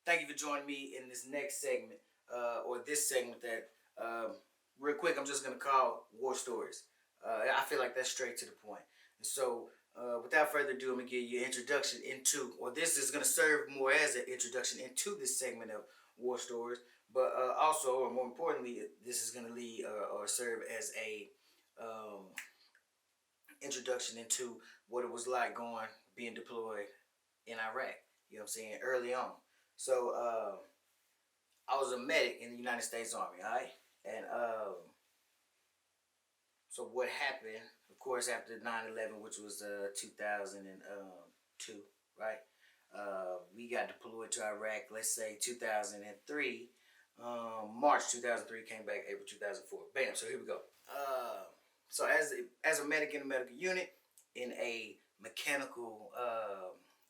Thank you for joining me in this next segment, or this segment that, real quick, I'm just going to call War Stories. I feel like that's straight to the point. And so, without further ado, I'm going to give you an introduction into, or this is going to serve more as an introduction into this segment of War Stories. But also, or more importantly, this is going to lead or serve as a um, introduction into what it was like being deployed in Iraq. You know what I'm saying? Early on. So, I was a medic in the United States Army, all right? And so what happened, of course, after 9/11, which was 2002, right? We got deployed to Iraq, let's say 2003. March 2003, came back April 2004. Bam, so here we go. So as a medic in a medical unit, in a mechanical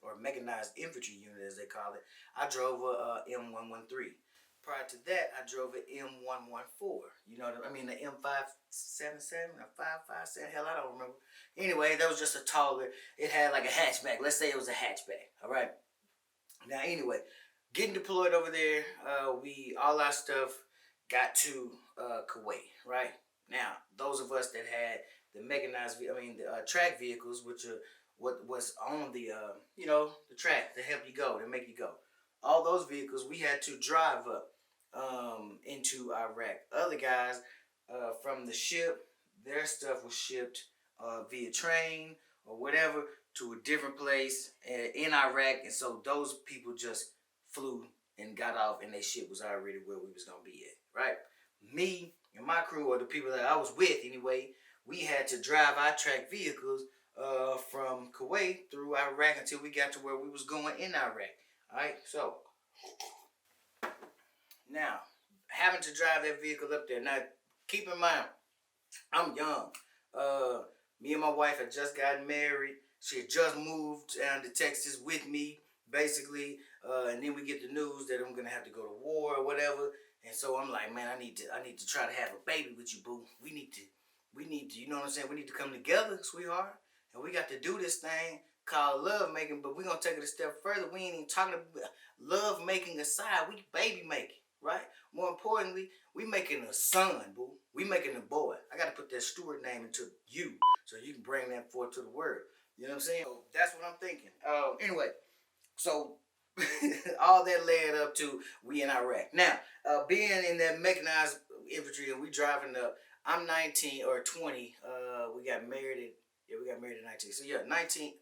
or mechanized infantry unit, as they call it, I drove a M113. Prior to that, I drove an M114. You know what I mean? The M577 or 557. Hell, I don't remember. Anyway, that was just a taller. It had like a hatchback. Let's say it was a hatchback. All right. Now, anyway, getting deployed over there, we all our stuff got to Kuwait. Right. Now, those of us that had the mechanized, the track vehicles, which are what was on the, the track to help you go, to make you go. All those vehicles we had to drive up into Iraq. Other guys from the ship, their stuff was shipped via train or whatever to a different place in Iraq, and so those people just flew and got off, and their ship was already where we was gonna be at, right? Me and my crew, or the people that I was with anyway, we had to drive our track vehicles from Kuwait through Iraq until we got to where we was going in Iraq. All right, so now, having to drive that vehicle up there. Now, keep in mind, I'm young. Me and my wife had just gotten married. She had just moved down to Texas with me, basically. And then we get the news that I'm gonna have to go to war or whatever. And so I'm like, man, I need to try to have a baby with you, boo. We need to, you know what I'm saying? We need to come together, sweetheart. And we got to do this thing called love making, but we're gonna take it a step further. We ain't even talking about love making aside, we baby making. Right? More importantly, we making a son, boo. We making a boy. I gotta put that steward name into you so you can bring that forth to the word. You know what I'm saying? So that's what I'm thinking. Anyway, so all that led up to we in Iraq. Now, being in that mechanized infantry and we driving up, I'm 19 or 20. We got married at 19. So yeah, 19.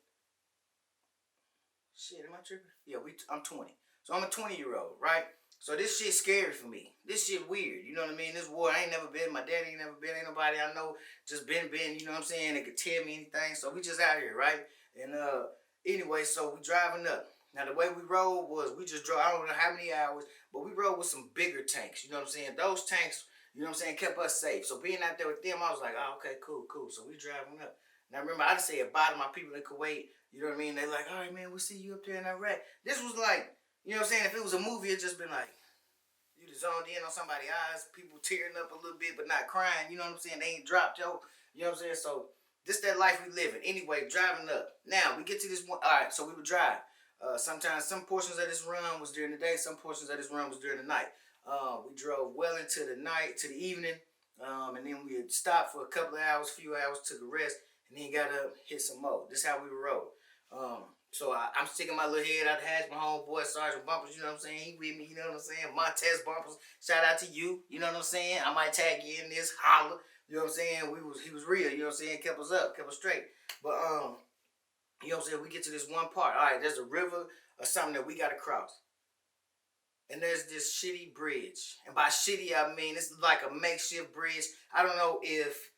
Shit, am I tripping? Yeah, I'm 20. So I'm a 20-year-old, right? So this shit scary for me. This shit weird. You know what I mean? This war, I ain't never been. My daddy ain't never been. Ain't nobody I know just been. You know what I'm saying? They could tell me anything. So we just out here, right? And anyway, so we driving up. Now the way we rode was we just drove. I don't know how many hours, but we rode with some bigger tanks. You know what I'm saying? Those tanks, you know what I'm saying, kept us safe. So being out there with them, I was like, oh, okay, cool. So we driving up. Now remember, I just say bye to my people in Kuwait. You know what I mean? They like, all right, man, we'll see you up there in Iraq. This was like, you know what I'm saying? If it was a movie, it'd just been like, you just zoned in on somebody's eyes, people tearing up a little bit but not crying. You know what I'm saying? They ain't dropped, yo. You know what I'm saying? So this that life we living. Anyway, driving up. Now we get to this one. All right, so we would drive. Sometimes some portions of this run was during the day. Some portions of this run was during the night. We drove well into the night, to the evening, and then we would stop for a couple of hours, few hours, took a rest, and then got up, hit some more. This is how we would roll. So I'm sticking my little head out the hatch. My homeboy Sergeant Bumpers, you know what I'm saying? He with me, you know what I'm saying? Montez Bumpers, shout out to you, you know what I'm saying? I might tag you in this, holler, you know what I'm saying? He was real, you know what I'm saying? Kept us up, kept us straight. But you know what I'm saying? We get to this one part. All right, there's a river or something that we gotta cross. And there's this shitty bridge. And by shitty, I mean it's like a makeshift bridge. I don't know if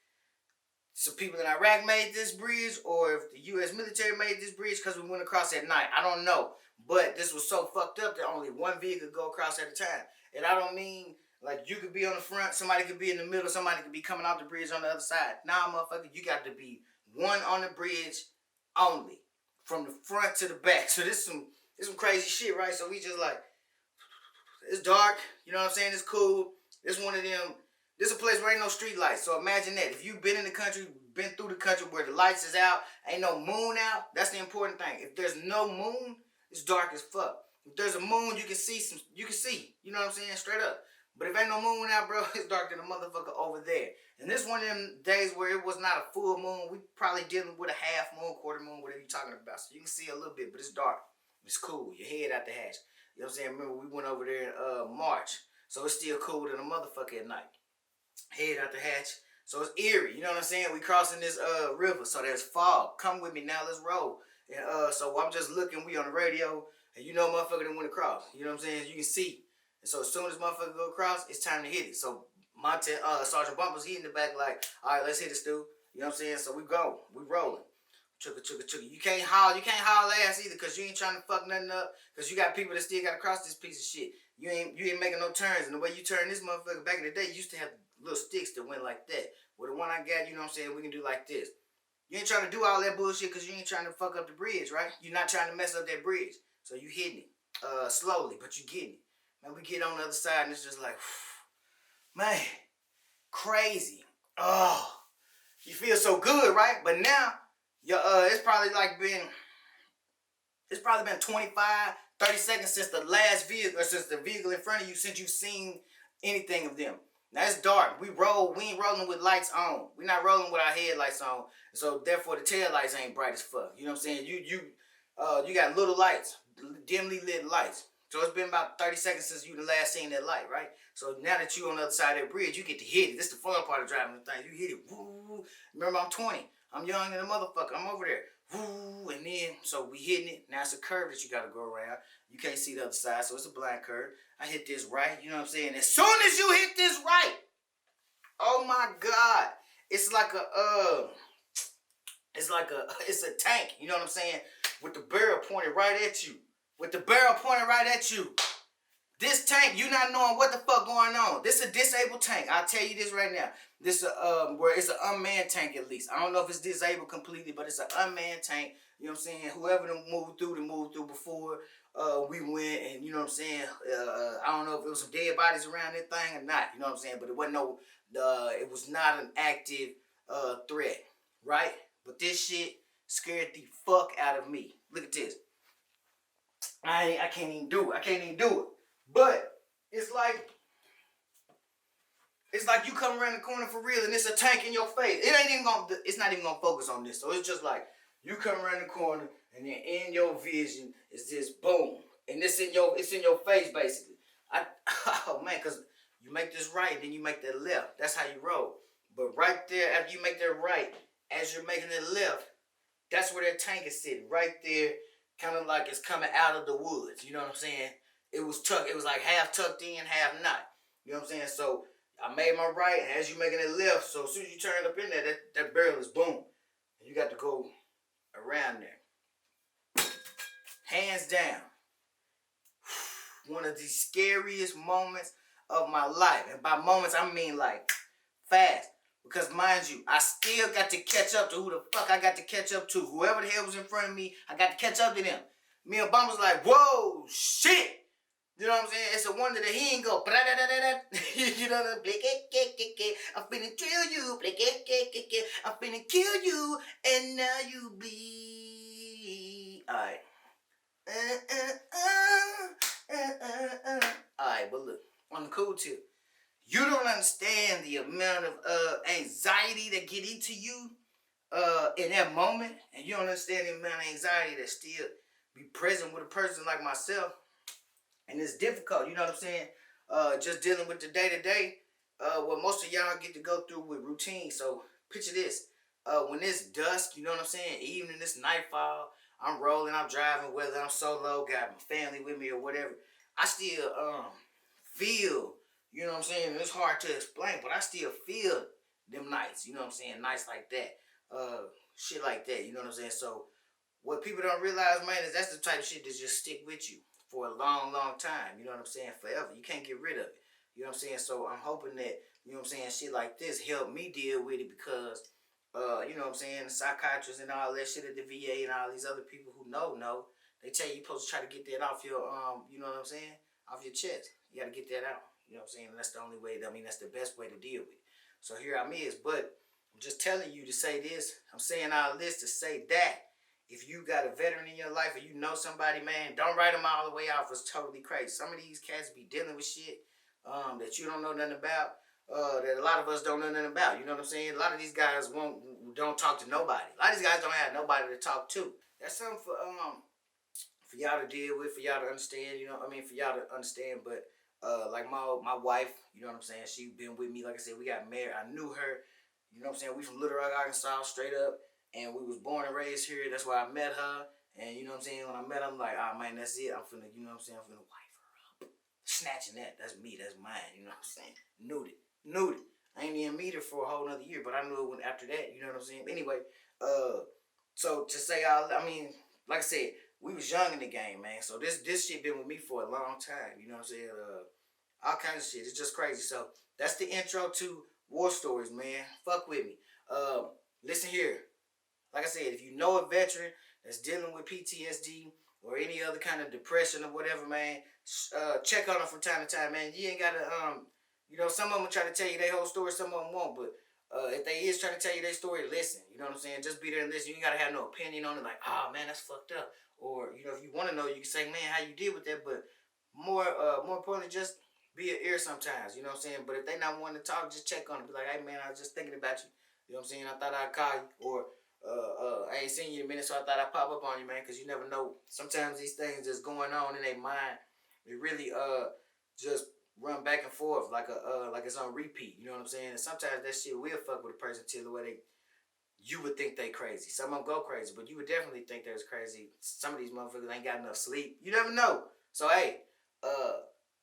some people in Iraq made this bridge or if the U.S. military made this bridge because we went across at night. I don't know. But this was so fucked up that only one vehicle could go across at a time. And I don't mean like you could be on the front, somebody could be in the middle, somebody could be coming off the bridge on the other side. Nah, motherfucker, you got to be one on the bridge only. From the front to the back. So this some crazy shit, right? So we just like, it's dark, you know what I'm saying? It's cool. It's one of them. This is a place where ain't no street lights. So imagine that. If you've been in the country, been through the country where the lights is out, ain't no moon out, that's the important thing. If there's no moon, it's dark as fuck. If there's a moon, you can see some. You can see. You know what I'm saying? Straight up. But if ain't no moon out, bro, it's dark than a motherfucker over there. And this one of them days where it was not a full moon. We probably dealing with a half moon, quarter moon, whatever you're talking about. So you can see a little bit, but it's dark. It's cool. Your head out the hatch. You know what I'm saying? Remember, we went over there in March. So it's still cool than a motherfucker at night. Head out the hatch. So it's eerie. You know what I'm saying? We crossing this river. So there's fog. Come with me now. Let's roll. And so I'm just looking. We on the radio. And you know motherfucker done went across. You know what I'm saying? You can see. And so as soon as motherfucker go across, it's time to hit it. So my Sergeant Bumper's he in the back like, all right, let's hit it, Stu. You know what I'm saying? So we go. We rolling. Chugga, chugga, chugga. You can't haul ass either because you ain't trying to fuck nothing up. Because you got people that still got to cross this piece of shit. You ain't making no turns. And the way you turn this motherfucker back in the day, you used to have little sticks that went like that. Well, the one I got, you know what I'm saying, we can do like this. You ain't trying to do all that bullshit because you ain't trying to fuck up the bridge, right? You're not trying to mess up that bridge. So you hitting it slowly, but you getting it. Man, we get on the other side and it's just like, man, crazy. Oh, you feel so good, right? But now, it's probably been 25, 30 seconds since the last vehicle, or since the vehicle in front of you, since you've seen anything of them. Now it's dark. We ain't rolling with lights on. We're not rolling with our headlights on. So therefore the tail lights ain't bright as fuck. You know what I'm saying? You got little lights, dimly lit lights. So it's been about 30 seconds since you the last seen that light, right? So now that you on the other side of that bridge, you get to hit it. This is the fun part of driving the thing. You hit it. Woo. Remember, I'm 20. I'm young and a motherfucker. I'm over there. Woo. And then, so we hitting it. Now it's a curve that you got to go around. You can't see the other side, so it's a blind curve. I hit this right. You know what I'm saying? As soon as you hit this right, oh my God. It's a tank. You know what I'm saying? With the barrel pointed right at you. This tank, you not knowing what the fuck going on. This is a disabled tank. I'll tell you this right now. This where it's an unmanned tank at least. I don't know if it's disabled completely, but it's an unmanned tank. You know what I'm saying? Whoever done moved through before we went, and you know what I'm saying? I don't know if it was some dead bodies around that thing or not. You know what I'm saying? But it wasn't it was not an active threat, right? But this shit scared the fuck out of me. Look at this. I can't even do it. But it's like you come around the corner for real and it's a tank in your face. It's not even gonna focus on this. So it's just like you come around the corner and then in your vision is this boom. And it's in your face basically. Oh man, cause you make this right, then you make that left. That's how you roll. But right there, after you make that right, as you're making it left, that's where that tank is sitting. Right there, kind of like it's coming out of the woods. You know what I'm saying? It was like half tucked in, half not. You know what I'm saying? So I made my right, and as you're making it left, so as soon as you turn up in there, that barrel is boom. And you got to go around there. Hands down. One of the scariest moments of my life. And by moments, I mean like fast. Because mind you, I still got to catch up to who the fuck I got to catch up to. Whoever the hell was in front of me, I got to catch up to them. Me and Obama's like, whoa, shit. You know what I'm saying? It's a wonder that he ain't go, you know what I'm saying? I'm finna drill you, I'm finna kill you, and now you bleed. Alright. Alright, but look, on the cool tip, you don't understand the amount of anxiety that get into you in that moment, and you don't understand the amount of anxiety that still be present with a person like myself. And it's difficult, you know what I'm saying? Just dealing with the day-to-day, what most of y'all get to go through with routine. So picture this. When it's dusk, you know what I'm saying? Evening, it's nightfall. I'm rolling, I'm driving, whether I'm solo, got my family with me or whatever. I still feel, you know what I'm saying? It's hard to explain, but I still feel them nights, you know what I'm saying? Nights like that. Shit like that, you know what I'm saying? So what people don't realize, man, is that's the type of shit that just stick with you for a long, long time. You know what I'm saying? Forever. You can't get rid of it. You know what I'm saying? So I'm hoping that, you know what I'm saying, shit like this help me deal with it because, you know what I'm saying, the psychiatrists and all that shit at the VA and all these other people who know, they tell you you're supposed to try to get that off your, you know what I'm saying, off your chest. You got to get that out. You know what I'm saying? And that's the only way, that's the best way to deal with it. So here I'm is, but I'm just telling you to say this. I'm saying all this to say that. if you got a veteran in your life or you know somebody, man, don't write them all the way off. It's totally crazy. Some of these cats be dealing with shit that you don't know nothing about. That a lot of us don't know nothing about. You know what I'm saying? A lot of these guys don't talk to nobody. A lot of these guys don't have nobody to talk to. That's something for y'all to deal with, for y'all to understand. You know, I mean, for y'all to understand. But like my wife, you know what I'm saying? She been with me. Like I said, we got married. I knew her. You know what I'm saying? We from Little Rock, Arkansas, straight up, and we was born and raised here. That's why I met her. And you know what I'm saying? When I met her, I'm like, oh man, that's it. I'm finna, you know what I'm saying? I'm finna wife her up. Snatching that. That's me. That's mine. You know what I'm saying? Knew it. I ain't even meet her for a whole nother year, but I knew it when after that. You know what I'm saying? Anyway, so to say I mean, like I said, we was young in the game, man. So this shit been with me for a long time. You know what I'm saying? All kinds of shit. It's just crazy. So that's the intro to War Stories, man. Fuck with me. Listen here. Like I said, if you know a veteran that's dealing with PTSD or any other kind of depression or whatever, man, check on them from time to time, man. You ain't gotta, you know, some of them try to tell you their whole story, some of them won't, but if they is trying to tell you their story, listen. You know what I'm saying? Just be there and listen. You ain't gotta have no opinion on it, like, oh man, that's fucked up. Or you know, if you want to know, you can say, man, how you deal with that. But more importantly, just be an ear sometimes. You know what I'm saying? But if they not wanting to talk, just check on it. Be like, hey man, I was just thinking about you. You know what I'm saying? I thought I'd call you, or I ain't seen you in a minute, so I thought I'd pop up on you, man, because you never know. Sometimes these things that's going on in their mind, it really just run back and forth like it's on repeat. You know what I'm saying? And sometimes that shit will fuck with a person till the way you would think they crazy. Some of them go crazy, but you would definitely think they was crazy. Some of these motherfuckers ain't got enough sleep. You never know. So hey,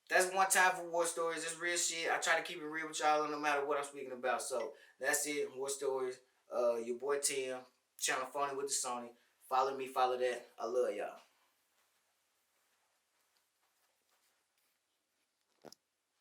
that's one time for War Stories. It's real shit. I try to keep it real with y'all no matter what I'm speaking about. So that's it. War Stories. Your boy Tim, channel Phony with the Sony. Follow me, follow that. I love y'all.